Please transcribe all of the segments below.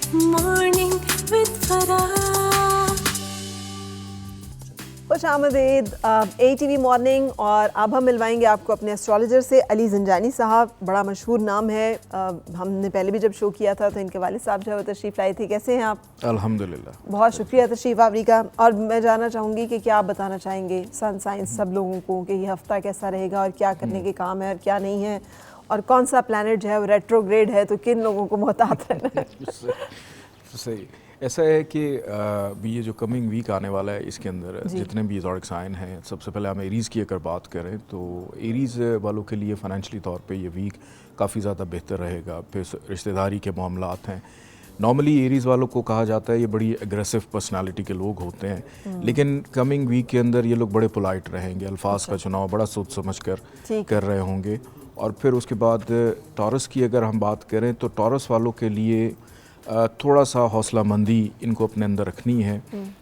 Morning with Farah. खुशामदीद ATV morning. और अब हम मिलवाएंगे आपको अपने एस्ट्रोलॉजर से, अली ज़ंजानी साहब। बड़ा मशहूर नाम है। हमने पहले भी जब शो किया था तो इनके वालिद साहब जो है वो तशरीफ़ लाए थे। कैसे हैं आप? अल्हम्दुलिल्लाह। बहुत शुक्रिया तशरीफ़ आवरी का। और मैं जानना चाहूँगी कि क्या आप बताना चाहेंगे सन साइंस सब लोगों को कि ये हफ़्ता कैसा रहेगा और क्या करने के काम है और क्या नहीं है, और कौन सा प्लैनेट जो है वो रेट्रोग्रेड है तो किन लोगों को मोहतात रहना है? सही ऐसा है कि भी ये जो कमिंग वीक आने वाला है इसके अंदर जितने भी ज़ोडिक साइन हैं, सबसे पहले हम एरीज़ की अगर बात करें तो एरीज़ वालों के लिए फ़ाइनेंशियली तौर पे ये वीक काफ़ी ज़्यादा बेहतर रहेगा। फिर रिश्तेदारी के मामलात हैं। नॉर्मली एरीज़ वालों को कहा जाता है ये बड़ी एग्रेसिव पर्सनालिटी के लोग होते हैं, लेकिन कमिंग वीक के अंदर ये लोग बड़े पोलाइट रहेंगे, अल्फाज का चुनाव बड़ा सोच समझ कर कर रहे होंगे। और फिर उसके बाद टॉरस की अगर हम बात करें तो टॉरस वालों के लिए थोड़ा सा हौसला मंदी इनको अपने अंदर रखनी है,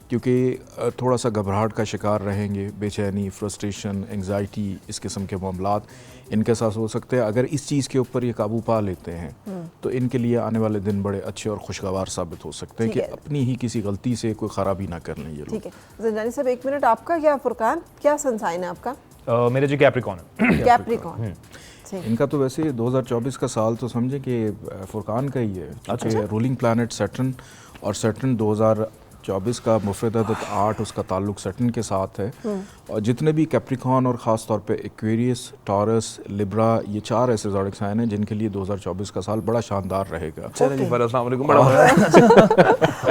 क्योंकि थोड़ा सा घबराहट का शिकार रहेंगे, बेचैनी, फ्रस्ट्रेशन, एंग्जाइटी, इस किस्म के मामलात इनके साथ हो सकते हैं। अगर इस चीज़ के ऊपर ये काबू पा लेते हैं तो इनके लिए आने वाले दिन बड़े अच्छे और खुशगवार साबित हो सकते हैं कि अपनी ही किसी गलती से कोई ख़राबी ना कर लें ये लोग। ठीक है ज़ंजानी साहब, एक मिनट, आपका क्या फुरकान, क्या सन साइन है आपका? मेरे जी कैप्रिकॉर्न है। कैप्रिकॉर्न। इनका तो वैसे 2024 का साल तो समझे कि फुरकान का ही है, क्योंकि रूलिंग प्लैनेट सैटर्न, और सैटर्न 2024 का मुफरद अदद 8 उसका ताल्लुक सैटर्न के साथ है। और जितने भी कैप्रिकॉर्न और ख़ास तौर पे एक्वेरियस, टॉरस, लिब्रा, ये 4 ऐसे ज़ोडिक साइन हैं जिनके लिए 2024 का साल बड़ा शानदार रहेगा।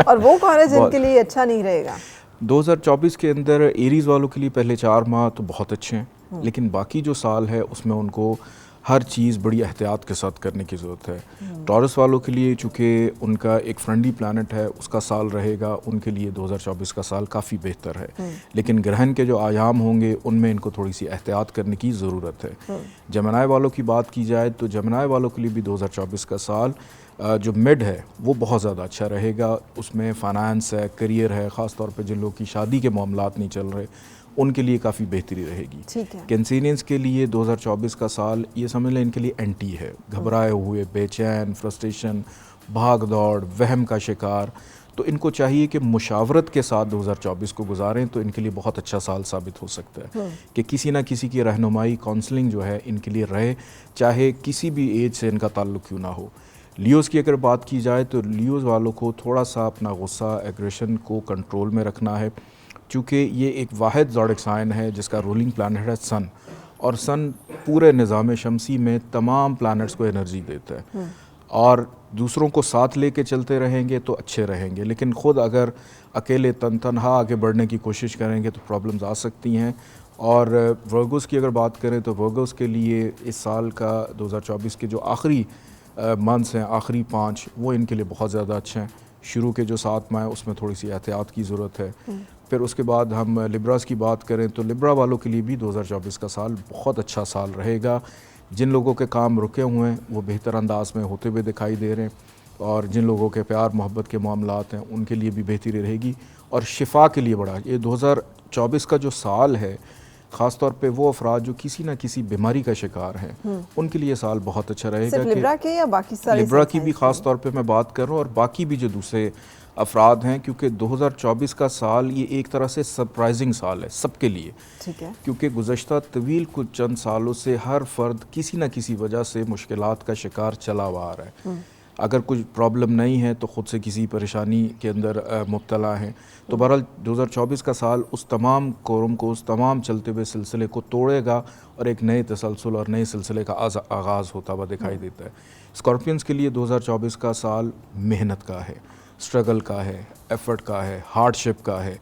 और वो कौन है जिनके लिए अच्छा नहीं रहेगा? 2024 के अंदर एरीज़ वालों के लिए पहले 4 माह तो बहुत अच्छे हैं, लेकिन बाकी जो साल है उसमें उनको हर चीज़ बड़ी एहतियात के साथ करने की ज़रूरत है। टॉरस वालों के लिए चूँकि उनका एक फ्रेंडली प्लैनेट है उसका साल रहेगा, उनके लिए 2024 का साल काफ़ी बेहतर है, लेकिन ग्रहण के जो आयाम होंगे उनमें इनको थोड़ी सी एहतियात करने की ज़रूरत है। जमनाई वालों की बात की जाए तो जमनाई वालों के लिए भी 2024 का साल जो मिड है वो बहुत ज़्यादा अच्छा रहेगा। उसमें फ़ाइनेंस है, करियर है, ख़ास तौर पे जिन लोगों की शादी के मामलात नहीं चल रहे उनके लिए काफ़ी बेहतरी रहेगी। कैंसेरियंस के लिए 2024 का साल ये समझ लें इनके लिए एंटी है। घबराए हुए, बेचैन, फ्रस्ट्रेशन, भाग दौड़, वहम का शिकार, तो इनको चाहिए कि मुशावरत के साथ 2024 को गुजारें तो इनके लिए बहुत अच्छा साल साबित हो सकता है कि किसी ना किसी की रहनुमाई, काउंसलिंग जो है इनके लिए रहे, चाहे किसी भी एज से इनका ताल्लुक़ क्यों ना हो। लियोज़ की अगर बात की जाए तो लियोज़ वालों को थोड़ा सा अपना गुस्सा, एग्रेशन को कंट्रोल में रखना है, क्योंकि ये एक वाहिद ज़ोडिक साइन है जिसका रूलिंग प्लैनेट है सन, और सन पूरे निज़ाम शमसी में तमाम प्लैनेट्स को एनर्जी देता है। और दूसरों को साथ लेके चलते रहेंगे तो अच्छे रहेंगे, लेकिन ख़ुद अगर अकेले तनहा आगे बढ़ने की कोशिश करेंगे तो प्रॉब्लम्स आ सकती हैं। और वर्गोस की अगर बात करें तो वर्गोस के लिए इस साल का 2024 के जो आखिरी मंथ्स हैं, आखिरी 5, वो इनके लिए बहुत ज़्यादा अच्छे हैं। शुरू के जो 7 माह उसमें थोड़ी सी एहतियात की ज़रूरत है। फिर उसके बाद हम लिब्रास की बात करें तो लिब्रा वालों के लिए भी 2024 का साल बहुत अच्छा साल रहेगा। जिन लोगों के काम रुके हुए हैं वो बेहतर अंदाज में होते हुए दिखाई दे रहे हैं, और जिन लोगों के प्यार मोहब्बत के मामलात हैं उनके लिए भी बेहतरी रहेगी। और शिफा के लिए बड़ा ये 2024 का जो साल है, ख़ास तौर पे वो अफराद जो किसी ना किसी बीमारी का शिकार हैं उनके लिए साल बहुत अच्छा रहेगा। लिब्रा के या बाकी सारे? लिब्रा की भी ख़ास तौर पे मैं बात कर रहा हूँ, और बाकी भी जो दूसरे अफराद हैं, क्योंकि 2024 का साल ये एक तरह से सरप्राइजिंग साल है सबके लिए। ठीक है। क्योंकि गुज़श्ता तवील कुछ चंद सालों से हर फर्द किसी न किसी वजह से मुश्किलात का शिकार चला हुआ आ रहा है। अगर कुछ प्रॉब्लम नहीं है तो ख़ुद से किसी परेशानी के अंदर मुब्तला हैं। तो बहरहाल 2024 का साल उस तमाम कोरम को, उस तमाम चलते हुए सिलसिले को तोड़ेगा और एक नए तसलसल और नए सिलसिले का आगाज़ होता हुआ दिखाई देता है। स्कॉर्पियंस के लिए 2024 का साल मेहनत का है, स्ट्रगल का है, एफ़र्ट का है, हार्डशिप का है,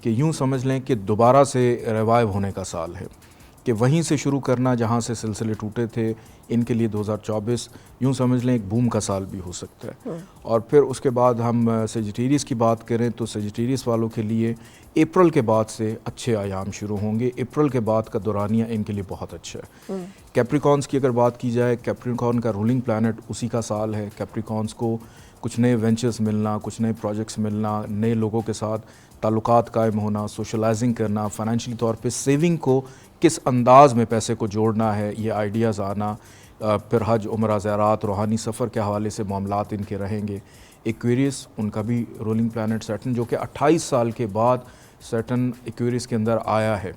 कि यूँ समझ लें कि दोबारा से रिवाइव होने का साल है, कि वहीं से शुरू करना जहाँ से सिलसिले टूटे थे। इनके लिए 2024 यूँ समझ लें एक बूम का साल भी हो सकता है। और फिर उसके बाद हम सेजिटेरियस की बात करें तो सेजिटेरियस वालों के लिए अप्रैल के बाद से अच्छे आयाम शुरू होंगे। अप्रैल के बाद का दौरानिया इनके लिए बहुत अच्छा है। कैप्रिकॉर्न्स की अगर बात की जाए, कैप्रिकॉर्न का रूलिंग प्लैनेट उसी का साल है। कैप्रिकॉर्न्स को कुछ नए वेंचर्स मिलना, कुछ नए प्रोजेक्ट्स मिलना, नए लोगों के साथ ताल्लुकात कायम होना, सोशलाइजिंग करना, फाइनेंशियली तौर पे सेविंग को किस अंदाज़ में पैसे को जोड़ना है, ये आइडियाज़ आना। फिर हज, उम्रा, ज़ियारत, रूहानी सफ़र के हवाले से मामलात इनके रहेंगे। एक्वेरियस उनका भी रूलिंग प्लैनेट सैटर्न, जो कि 28 साल के बाद सैटर्न एक्वेरियस के अंदर आया है।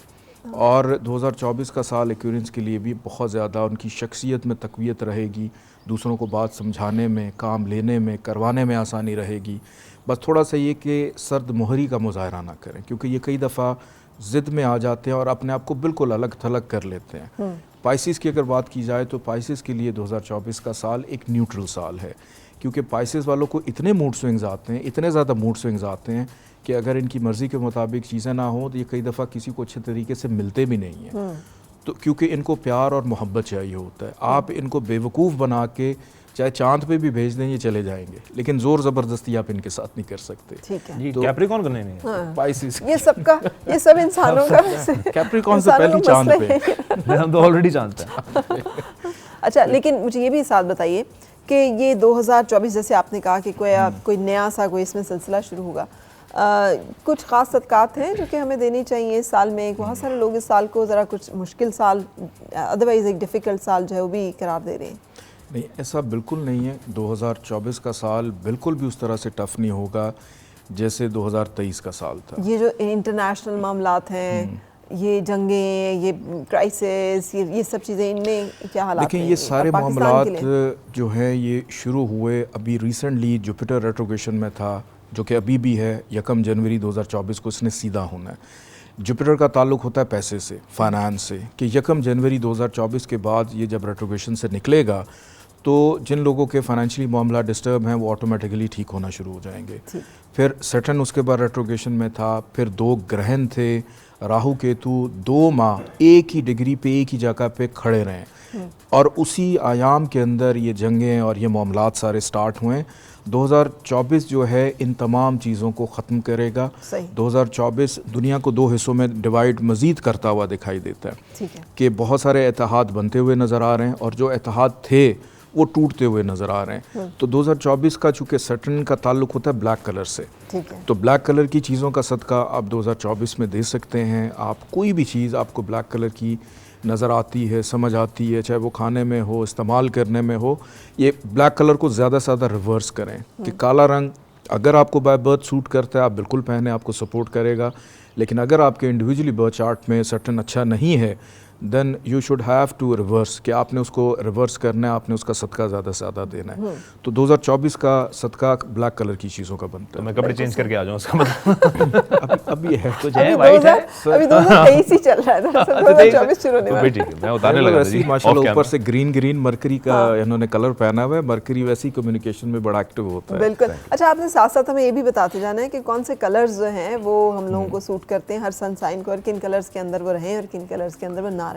और 2024 का साल एक्वेरियंस के लिए भी बहुत ज़्यादा उनकी शख्सियत में तक़वियत रहेगी, दूसरों को बात समझाने में, काम लेने में, करवाने में आसानी रहेगी। बस थोड़ा सा ये कि सर्द मोहरी का मुज़ाहरा ना करें, क्योंकि ये कई दफ़ा ज़िद में आ जाते हैं और अपने आप को बिल्कुल अलग थलग कर लेते हैं। पाइसिस की अगर बात की जाए तो पाइसिस के लिए 2024 का साल एक न्यूट्रल साल है, क्योंकि पाइसिस वालों को इतने मूड स्विंग्स आते हैं, इतने ज़्यादा मूड स्विंग्स आते हैं कि अगर इनकी मर्ज़ी के मुताबिक चीज़ें ना हों तो ये कई दफ़ा किसी को अच्छे तरीके से मिलते भी नहीं हैं। तो क्योंकि इनको प्यार और मोहब्बत चाहिए होता है। आप इनको बेवकूफ़ बना के चाहे चांद पे भी भेज दें ये चले जाएंगे, लेकिन ज़ोर ज़बरदस्ती आप इनके साथ नहीं कर सकते। ठीक है। जी, तो कैप्रिकॉर्न करने नहीं है। हाँ। पाइसिस ये सबका, ये सब इंसानों का वैसे कैप्रिकॉर्न से इंसानों पहले का चांद मसला पे। है। हम तो ऑलरेडी जानते हैं। अच्छा, लेकिन मुझे ये भी साथ बताइए कि ये 2024 जैसे आपने कहा कि कोई नया सा कोई इसमें सिलसिला शुरू होगा, कुछ ख़ास सदक़ात हैं जो कि हमें देनी चाहिए इस साल में? बहुत सारे लोग इस साल को ज़रा कुछ मुश्किल साल, अदरवाइज़ एक डिफ़िकल्ट साल जो है वो भी करार दे रहे हैं। नहीं, ऐसा बिल्कुल नहीं है। 2024 का साल बिल्कुल भी उस तरह से टफ नहीं होगा जैसे 2023 का साल था। ये जो इंटरनेशनल मामलात हैं, ये जंगें, ये क्राइसिस, ये सब चीज़ें, इनमें क्या हालात हैं? लेकिन ये सारे मामलात जो हैं ये शुरू हुए अभी रिसेंटली जुपिटर रेट्रोग्रेशन में था, जो कि अभी भी है। 1 जनवरी 2024 को इसने सीधा होना है। जुपिटर का ताल्लुक़ होता है पैसे से, फाइनेंस से, कि 1 जनवरी 2024 के बाद ये जब रेट्रोग्रेशन से निकलेगा तो जिन लोगों के फाइनेंशियली मामला डिस्टर्ब हैं वो ऑटोमेटिकली ठीक होना शुरू हो जाएंगे। फिर सैटर्न उसके बाद रेट्रोग्रेशन में था, फिर 2 ग्रहण थे, राहु केतु 2 माह एक ही डिग्री पे, एक ही जगह पे खड़े रहें और उसी आयाम के अंदर ये जंगें और ये मामलात सारे स्टार्ट हुए। 2024 जो है इन तमाम चीज़ों को ख़त्म करेगा। 2024 दुनिया को 2 हिस्सों में डिवाइड मज़ीद करता हुआ दिखाई देता है कि बहुत सारे इत्तेहाद बनते हुए नज़र आ रहे हैं और जो इत्तेहाद थे वो टूटते हुए नज़र आ रहे हैं। तो 2024 का चूँकि सैटर्न का ताल्लुक़ होता है ब्लैक कलर से, तो ब्लैक कलर की चीज़ों का सदका आप 2024 में दे सकते हैं। आप कोई भी चीज़ आपको ब्लैक कलर की नज़र आती है, समझ आती है, चाहे वो खाने में हो, इस्तेमाल करने में हो, ये ब्लैक कलर को ज़्यादा से ज़्यादा रिवर्स करें कि काला रंग अगर आपको बाय बर्थ सूट करता है आप बिल्कुल पहने, आपको सपोर्ट करेगा। लेकिन अगर आपके इंडिविजुअली बर्थ चार्ट में सैटर्न अच्छा नहीं है then you should have to reverse, कि आपने उसको रिवर्स करना है, आपने उसका सदका ज़्यादा से ज़्यादा देना है। तो 2024 का सदका ब्लैक कलर की चीज़ों का बनता है। मैं कपड़े चेंज करके आ जाऊँ उसका मतलब अभी है कुछ है, वाइट है, अभी 2023 ही चल रहा है, 2024 शुरू होने वाला है। ठीक है, मैं उतारने लगा था जी। माशाल्लाह ऊपर से ग्रीन मरकरी का इन्होंने कलर पहना हुआ है। मरकरी वैसे ही कम्युनिकेशन में बड़ा एक्टिव होता है। बिल्कुल। अच्छा, आपने साथ साथ हमें ये भी बताते जाना है कि कौन से कलर्स जो हैं वो हम लोगों को सूट करते हैं हर सन साइन को, और किन कलर्स के अंदर वो रहें और किन कलर्स के अंदर वो ना रहें।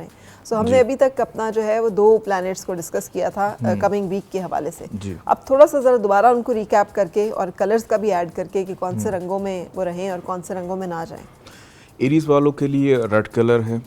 सो हमने अभी तक अपना जो है वो 2 प्लैनेट्स को डिस्कस किया था कमिंग वीक के हवाले से। अब थोड़ा सा ज़रा दोबारा उनको रिकैप करके और कलर्स का भी ऐड करके कि कौन से रंगों में वो रहें और कौन से रंगों में ना जाएं। एरीज़ वालों के लिए रेड कलर है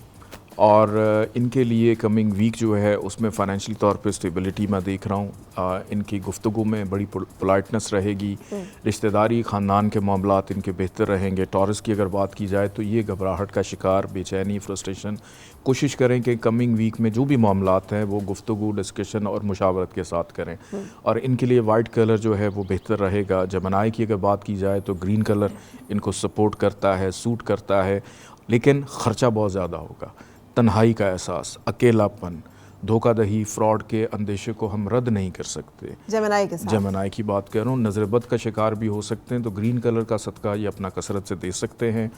और इनके लिए कमिंग वीक जो है उसमें फ़ाइनेंशियली तौर पे स्टेबिलिटी मैं देख रहा हूँ। इनकी गुफ्तगू में बड़ी पोलाइटनेस रहेगी, रिश्तेदारी ख़ानदान के मामलात इनके बेहतर रहेंगे। टॉरस की अगर बात की जाए तो ये घबराहट का शिकार, बेचैनी, फ्रस्ट्रेशन, कोशिश करें कि कमिंग वीक में जो भी मामलात हैं वो गुफ्तगू, डिस्कशन और मुशावरत के साथ करें। और इनके लिए वाइट कलर जो है वो बेहतर रहेगा। जमनाई की अगर बात की जाए तो ग्रीन कलर इनको सपोर्ट करता है, सूट करता है, लेकिन ख़र्चा बहुत ज़्यादा होगा। तन्हाई का एहसास, अकेलापन, धोखाधड़ी, फ्रॉड के अंदेशे को हम रद्द नहीं कर सकते। जमनाई के साथ, जमनाई की बात कर रहा हूँ, नज़रबद का शिकार भी हो सकते हैं, तो ग्रीन कलर का सदका ये अपना कसरत से दे सकते हैं।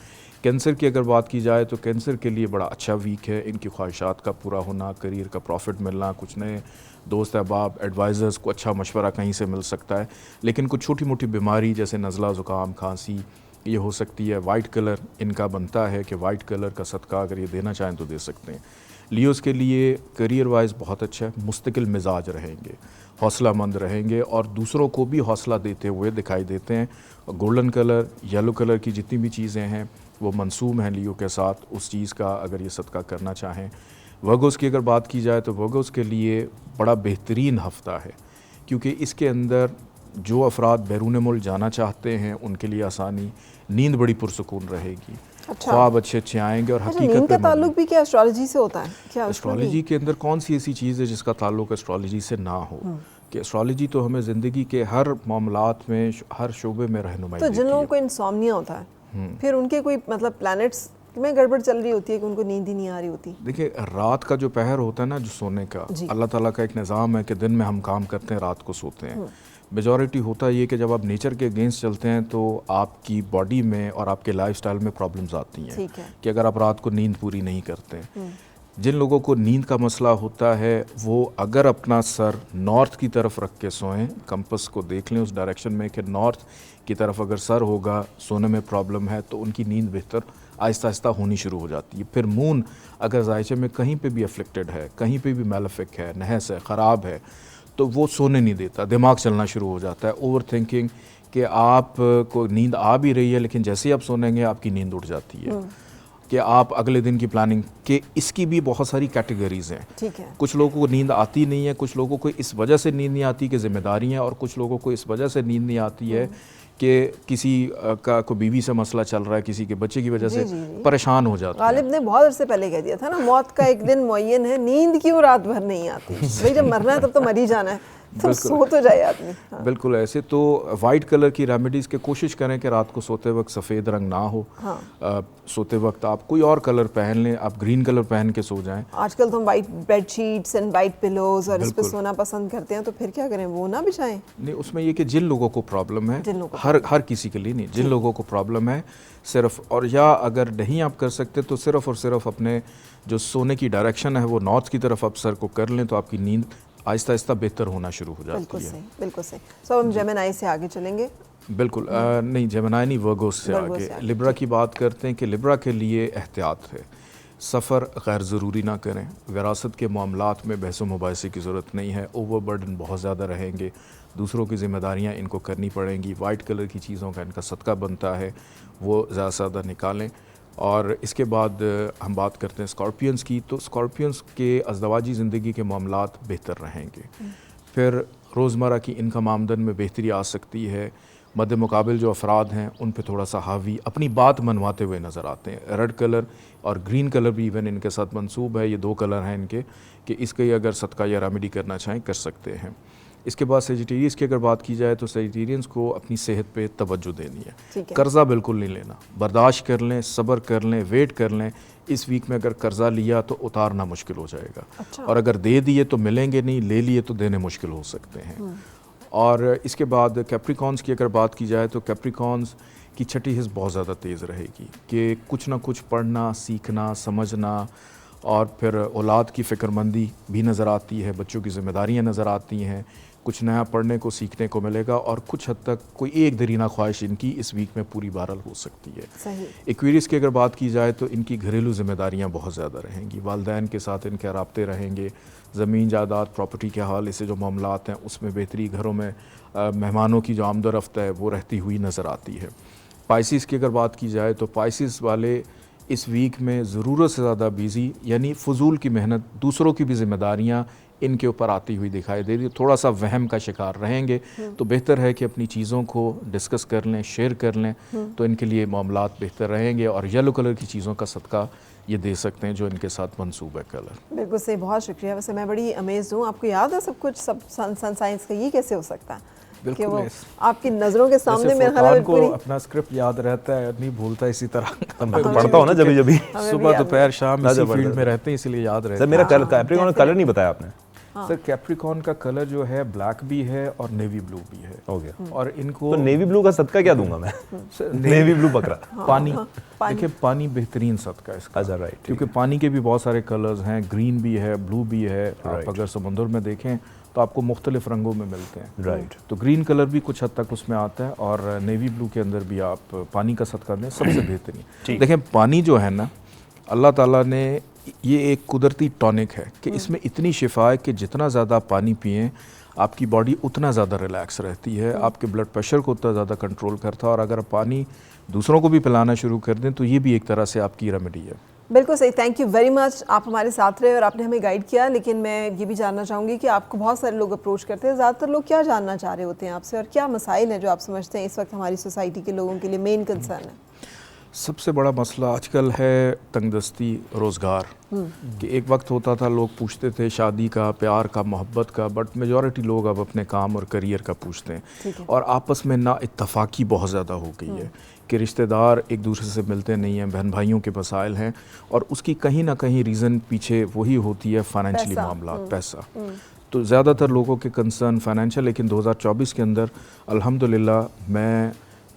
कैंसर की अगर बात की जाए तो कैंसर के लिए बड़ा अच्छा वीक है। इनकी ख्वाहिशात का पूरा होना, करियर का प्रॉफिट मिलना, कुछ नए दोस्त अहबाब, एडवाइज़र्स को अच्छा मशवरा कहीं से मिल सकता है। लेकिन कुछ छोटी मोटी बीमारी जैसे नज़ला, ज़ुकाम, खांसी ये हो सकती है। वाइट कलर इनका बनता है कि वाइट कलर का सदका अगर ये देना चाहें तो दे सकते हैं। लियोज़ के लिए करियर वाइज बहुत अच्छा है, मुस्तकिल मिजाज रहेंगे, हौसलामंद रहेंगे और दूसरों को भी हौसला देते हुए दिखाई देते हैं। गोल्डन कलर, येलो कलर की जितनी भी चीज़ें हैं वो मंसूम हैं लियो के साथ, उस चीज़ का अगर ये सदका करना चाहें। वर्गोस की अगर बात की जाए तो वर्गोस के लिए बड़ा बेहतरीन हफ़्ता है, क्योंकि इसके अंदर जो अफराद बैरून मुल्क जाना चाहते हैं उनके लिए आसानी, नींद बड़ी पुरसुकून रहेगी, ख्वाब अच्छे अच्छे आएंगे और हकीकत नींद का ताल्लुक भी क्या एस्ट्रोलॉजी से होता है? क्या एस्ट्रोलॉजी के अंदर कौन सी ऐसी चीज़ है जिसका ताल्लुक एस्ट्रोलॉजी से ना हो? कि एस्ट्रोलॉजी तो हमें ज़िंदगी के हर मामलात में, हर शोबे में रहनुमाई तो देती जिन लोगों है। को इंसोम्निया होता है फिर उनके कोई मतलब प्लैनेट्स में गड़बड़ चल रही होती है कि उनको नींद ही नहीं आ रही होती? देखिए, रात का जो पहर होता है ना, जो सोने का, अल्लाह ताला का एक निज़ाम है कि दिन में हम काम करते हैं, रात को सोते हैं। मेजॉरिटी होता ये कि जब आप नेचर के अगेंस्ट चलते हैं तो आपकी बॉडी में और आपके लाइफस्टाइल में प्रॉब्लम्स आती हैं ठीक है। कि अगर आप रात को नींद पूरी नहीं करते। जिन लोगों को नींद का मसला होता है वो अगर अपना सर नॉर्थ की तरफ रख के सोएं, कंपस को देख लें उस डायरेक्शन में कि नॉर्थ की तरफ अगर सर होगा, सोने में प्रॉब्लम है, तो उनकी नींद बेहतर आहिस्ता आहिस्ता होनी शुरू हो जाती है। फिर मून अगर जायचे में कहीं पे भी अफ्लिक्टेड है, कहीं पे भी मैलेफिक है, नहस है, ख़राब है, तो वो सोने नहीं देता, दिमाग चलना शुरू हो जाता है, ओवर थिंकिंग, कि आप को नींद आ भी रही है लेकिन जैसे ही आप सोनेंगे आपकी नींद उड़ जाती है, कि आप अगले दिन की प्लानिंग के। इसकी भी बहुत सारी कैटेगरीज हैं। ठीक है। कुछ लोगों को नींद आती नहीं है, कुछ लोगों को इस वजह से नींद नहीं आती कि जिम्मेदारी है, और कुछ लोगों को इस वजह से नींद नहीं आती है कि किसी का कोई बीवी से मसला चल रहा है, किसी के बच्चे की वजह से परेशान हो जाता है। गालिब ने बहुत अरसे पहले कह दिया था ना, मौत का एक दिन मुअय्यन है, नींद क्यों रात भर नहीं आती? भाई जब मरना है तब तो मर ही जाना है, तो सो तो जाए आदमी। हाँ। बिल्कुल ऐसे तो वाइट कलर की रेमेडीज़ के कोशिश करें कि रात को सोते वक्त सफ़ेद रंग ना हो। हाँ। सोते वक्त आप कोई और कलर पहन लें, आप ग्रीन कलर पहन के सो जाएं। आजकल तो हम white bedsheets and white pillows और इस पे सोना पसंद करते हैं, तो फिर क्या करें, वो ना बिछाएं? नहीं, उसमें ये कि जिन लोगों को प्रॉब्लम है, हर किसी के लिए नहीं, जिन लोगों को प्रॉब्लम है सिर्फ, और या अगर नहीं आप कर सकते तो सिर्फ और सिर्फ अपने जो सोने की डायरेक्शन है वो नॉर्थ की तरफ आप सर को कर लें, तो आपकी नींद आहिस्ता आहिस्ता बेहतर होना शुरू हो जाती है। बिल्कुल सही। सो हम जेमिनी से आगे चलेंगे। बिल्कुल नहीं, जेमिनी नहीं, वर्गोस से आगे लिब्रा की बात करते हैं कि लिब्रा के लिए एहतियात है, सफ़र गैर ज़रूरी ना करें, विरासत के मामलात में बहस मुबाहिसे की ज़रूरत नहीं है, ओवरबर्डन बहुत ज़्यादा रहेंगे, दूसरों की ज़िम्मेदारियाँ इनको करनी पड़ेंगी, वाइट कलर की चीज़ों का इनका सदका बनता है, वो ज़्यादा से ज़्यादा निकालें। और इसके बाद हम बात करते हैं स्कॉर्पियंस की, तो स्कॉर्पियंस के अज़दवाजी ज़िंदगी के मामलात बेहतर रहेंगे। फिर रोज़मर्रा की इनकम आमदन में बेहतरी आ सकती है, मद्दे मुकाबिल जो अफराद हैं उन पे थोड़ा सा हावी, अपनी बात मनवाते हुए नज़र आते हैं। रेड कलर और ग्रीन कलर भी इवन इनके साथ मंसूब है, ये दो कलर हैं इनके, कि इसके अगर सदका या रेमेडी करना चाहें कर सकते हैं। इसके बाद सेजिटेरियंस की अगर बात की जाए तो सेजिटेरियंस को अपनी सेहत पे तवज्जो देनी है, कर्जा बिल्कुल नहीं लेना, बर्दाश्त कर लें, सब्र कर लें, वेट कर लें। इस वीक में अगर कर्जा लिया तो उतारना मुश्किल हो जाएगा। अच्छा। और अगर दे दिए तो मिलेंगे नहीं, ले लिए तो देने मुश्किल हो सकते हैं। और इसके बाद कैप्रिकॉन्स की अगर बात की जाए तो कैप्रिकॉन्स की छठी हिस्स बहुत ज़्यादा तेज़ रहेगी कि कुछ ना कुछ पढ़ना, सीखना, समझना, और फिर औलाद की फ़िक्रमंदी भी नज़र आती है, बच्चों की ज़िम्मेदारियाँ नज़र आती हैं, कुछ नया पढ़ने को सीखने को मिलेगा, और कुछ हद तक कोई एक दरीना ख्वाहिश इनकी इस वीक में पूरी बहरहाल हो सकती है। सही। एक्वेरियस की अगर बात की जाए तो इनकी घरेलू ज़िम्मेदारियाँ बहुत ज़्यादा रहेंगी, वालिदैन के साथ इनके राब्ते रहेंगे, ज़मीन जायदाद प्रॉपर्टी के हवाले से जो मामलात हैं उसमें बेहतरी, घरों में मेहमानों की जो आमदोरफ्त है वो रहती हुई नज़र आती है। पाइसिस की अगर बात की जाए तो पाइसिस वाले इस वीक में ज़रूरत से ज़्यादा बिज़ी, यानी फजूल की मेहनत, दूसरों की भी ज़िम्मेदारियाँ इनके ऊपर आती हुई दिखाई दे रही है, थोड़ा सा वहम का शिकार रहेंगे। तो बेहतर है कि अपनी चीज़ों को डिस्कस कर लें, शेयर कर लें, तो इनके लिए मामलात बेहतर रहेंगे। और येलो कलर की चीज़ों का सदका ये दे सकते हैं जो इनके साथ मंसूब है कलर। बिल्कुल सही, बहुत शुक्रिया। वैसे मैं बड़ी अमेज़ हूँ, आपको याद है सब कुछ, सब सन साइंस का, ये कैसे हो सकता है कि वो आपकी नज़रों के सामने मेरे ख्याल को अपना स्क्रिप्ट याद रहता है, नहीं भूलता इसी तरह। पढ़ता हूँ ना जब जब सुबह दोपहर शाम इसी फील्ड में रहते हैं, इसलिए याद रहता है। मेरा कैप्रिकॉन कलर नहीं बताया आपने। सर कैप्रिकॉन का कलर जो है ब्लैक भी है और नेवी ब्लू भी है। ओके। और इनको तो नेवी ब्लू का सदका क्या दूंगा मैं? नेवी ब्लू बकरा। पानी। देखिए पानी बेहतरीन सदका इसका। अच्छा, राइट। क्योंकि पानी के भी बहुत सारे कलर्स हैं, ग्रीन भी है, ब्लू भी है। आप अगर समुद्र में देखें तो आपको मुख्तलिफ रंगों में मिलते हैं। राइट। तो ग्रीन कलर भी कुछ हद तक उसमें आता है, और नेवी ब्लू के अंदर भी आप पानी का सदका दें, सबसे बेहतरीन। देखें पानी जो है ना, अल्लाह ताला ने ये एक कुदरती टॉनिक है कि इसमें इतनी शिफा है कि जितना ज़्यादा पानी पिएं आपकी बॉडी उतना ज़्यादा रिलैक्स रहती है, आपके ब्लड प्रेशर को उतना ज़्यादा कंट्रोल करता है। और अगर पानी दूसरों को भी पिलाना शुरू कर दें तो ये भी एक तरह से आपकी रेमेडी है। बिल्कुल सही, थैंक यू वेरी मच। आप हमारे साथ रहे और आपने हमें गाइड किया। लेकिन मैं ये भी जानना चाहूँगी कि आपको बहुत सारे लोग अप्रोच करते हैं, ज़्यादातर लोग क्या जानना चाह रहे होते हैं आपसे, और क्या मसाइल हैं जो आप समझते हैं इस वक्त हमारी सोसाइटी के लोगों के लिए मेन कंसर्न है? सबसे बड़ा मसला आजकल है तंगदस्ती, रोज़गार। कि एक वक्त होता था लोग पूछते थे शादी का, प्यार का, मोहब्बत का, बट मेजॉरिटी लोग अब अपने काम और करियर का पूछते हैं। और आपस में ना इत्तफाकी बहुत ज़्यादा हो गई है कि रिश्तेदार एक दूसरे से मिलते नहीं हैं, बहन भाइयों के मसाइल हैं, और उसकी कहीं ना कहीं रीज़न पीछे वही होती है फाइनेंशियली मामला, पैसा। तो ज़्यादातर लोगों के कंसर्न फाइनेंशियल, लेकिन 2024 के अंदर अल्हम्दुलिल्लाह मैं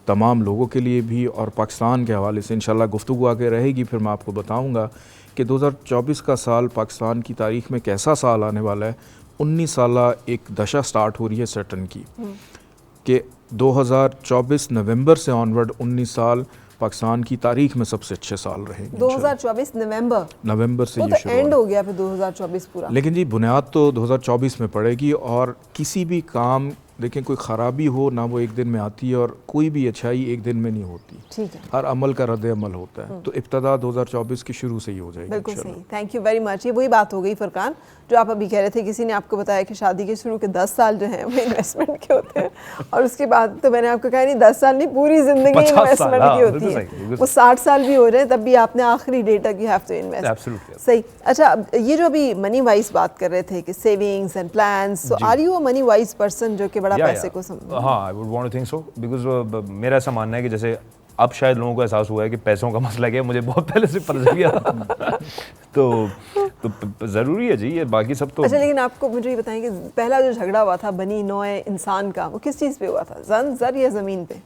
तमाम लोगों के लिए भी और पाकिस्तान के हवाले से इंशाल्लाह गुफ्तगू आगे रहेगी, फिर मैं आपको बताऊंगा कि 2024 का साल पाकिस्तान की तारीख़ में कैसा साल आने वाला है। 19 साल एक दशा स्टार्ट हो रही है सैटर्न की, कि 2024 नवंबर से ऑनवर्ड 19 साल पाकिस्तान की तारीख में सबसे अच्छे साल रहेंगे। 2024 नवंबर से तो एंड हो गया फिर 2024 पूरा। लेकिन जी बुनियाद तो 2024 में पड़ेगी, और किसी भी काम देखें कोई ख़राबी हो ना वो एक दिन में आती है, और कोई भी अच्छाई एक दिन में नहीं होती। ठीक है, हर अमल का रद्द अमल होता है। तो इब्तदा 2024 की शुरू से ही हो जाएगी। बिल्कुल सही, थैंक यू वेरी मच। ये वही बात हो गई फुरकान जो आप अभी कह रहे थे, किसी ने आपको बताया कि शादी के शुरू के 10 साल जो हैं वो इन्वेस्टमेंट के होते हैं, और उसके बाद तो मैंने आपको कहा नहीं 10 साल नहीं, पूरी ज़िंदगी इन्वेस्टमेंट की होती है। वो 60 साल भी हो रहे हैं तब भी आपने आखिरी डेट तक यू हैव टू इन्वेस्ट। सही। अच्छा, ये जो अभी मनी वाइज बात कर रहे थे कि savings and plans, so are you a money wise person जो कि बड़ा पैसे को हाँ, I would want to think so, because मेरा ऐसा मानना है कि जैसे अब शायद लोगों को एहसास हुआ है कि पैसों का मसला क्या है, मुझे बहुत पहले से पता चल गया। तो ज़रूरी है जी ये, बाकी सब तो। अच्छा, लेकिन आपको मुझे ये बताएं कि पहला जो झगड़ा हुआ था बनी नौए इंसान का, वो किस चीज़ पे हुआ था, ज़र या ज़मीन पे?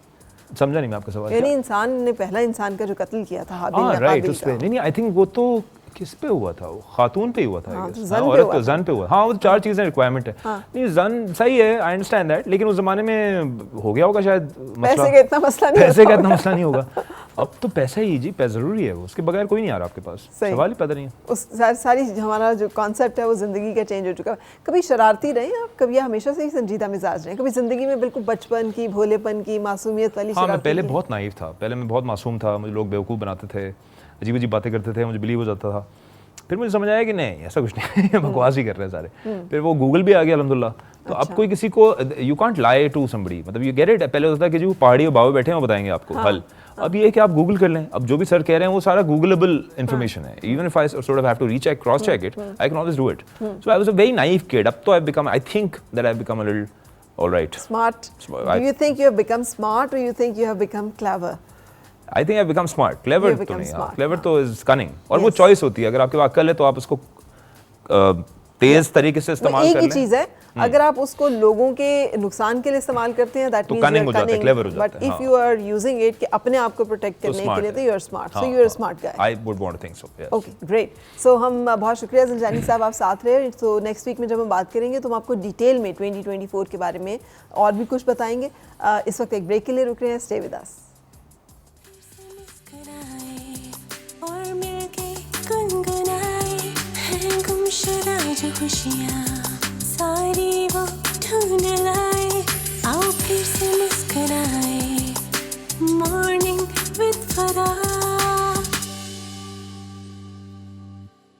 समझा नहीं मैं आपका सवाल। यानी इंसान ने, पहला इंसान का जो कत्ल किया था हाबिल ने राइट, काबिल उस पे का। नहीं, आई थिंक वो तो किस पे हुआ था, वो खातून पे ही हुआ था। हाँ, औरत तो जन पे हुआ। हाँ, वो 4 चीज़ें रिक्वायरमेंट है। नहीं, जन सही है, आई अंडरस्टैंड दैट, लेकिन उस ज़माने में हो गया होगा शायद मसला। पैसे का इतना मसला नहीं, पैसे का इतना मसला नहीं होगा। अब तो पैसा ही जी, पैसा ज़रूरी है, वो उसके बगैर कोई नहीं आ रहा आपके पास, सवाल ही पैदा नहीं है। उस सारी हमारा जो कॉन्सेप्ट है वो ज़िंदगी का चेंज हो चुका है। कभी शरारती रहे आप, कभी हमेशा से ही संजीदा मिजाज रहे, कभी ज़िंदगी में बिल्कुल बचपन की, भोलेपन की, मासूमियत वाली? हाँ, मैं पहले बहुत नाइव था, पहले मैं बहुत मासूम था, मुझे लोग बेवकूफ़ बनाते थे, अजीब अजीब बातें करते थे, मुझे बिलीव हो जाता था। फिर मुझे समझ आया कि नहीं, ऐसा कुछ नहीं, बकवास ही कर रहे हैं सारे। फिर वो गूगल भी आ गया अल्हम्दुलिल्लाह। तो अब कोई किसी को, you can't lie to somebody, मतलब यू गेट इट। पहले होता था कि जो पहाड़ी और बाबा बैठे हैं वो बताएंगे आपको हल। अब ये है कि आप गूगल कर लें, अब जो भी सर कह रहे हैं वो सारा गूगलेबल इन्फॉर्मेशन है। Even if I sort of have to recheck, cross check it, I can always do it. So I was a very naive kid. अब तो I become, I think that I become a little alright smart. Do you think you have become smart और you think you have become clever? I think I become smart. Clever तो नहीं, clever तो is cunning, और वो choice होती है। अगर आपके पास अक्ल है तो आप उसको तेज तरीके से इस्तेमाल कर लें। एक ही चीज है, अगर आप उसको लोगों के नुकसान के लिए इस्तेमाल करते हैं दैट मींस कनिंग हो जाता है, क्लेवर हो जाता है। But if you are using it कि अपने आप को प्रोटेक्ट करने के लिए, तो you are smart. So you are smart guy. I would want to think so. Okay, great. So हम बहुत शुक्रिया ज़िलजानी साहब, आप साथ रहे। तो नेक्स्ट वीक में जब हम बात करेंगे तो हम आपको डिटेल में 2024 के बारे में और भी कुछ बताएंगे। इस वक्त एक ब्रेक के लिए रुक रहे हैं, स्टे विद अस। और मिलके गुनगुनाए हैं गुमशुदा जो खुशियाँ सारी वो ढूंढ लाए। आओ फिर से मुस्कुराए, मॉर्निंग विद फराह।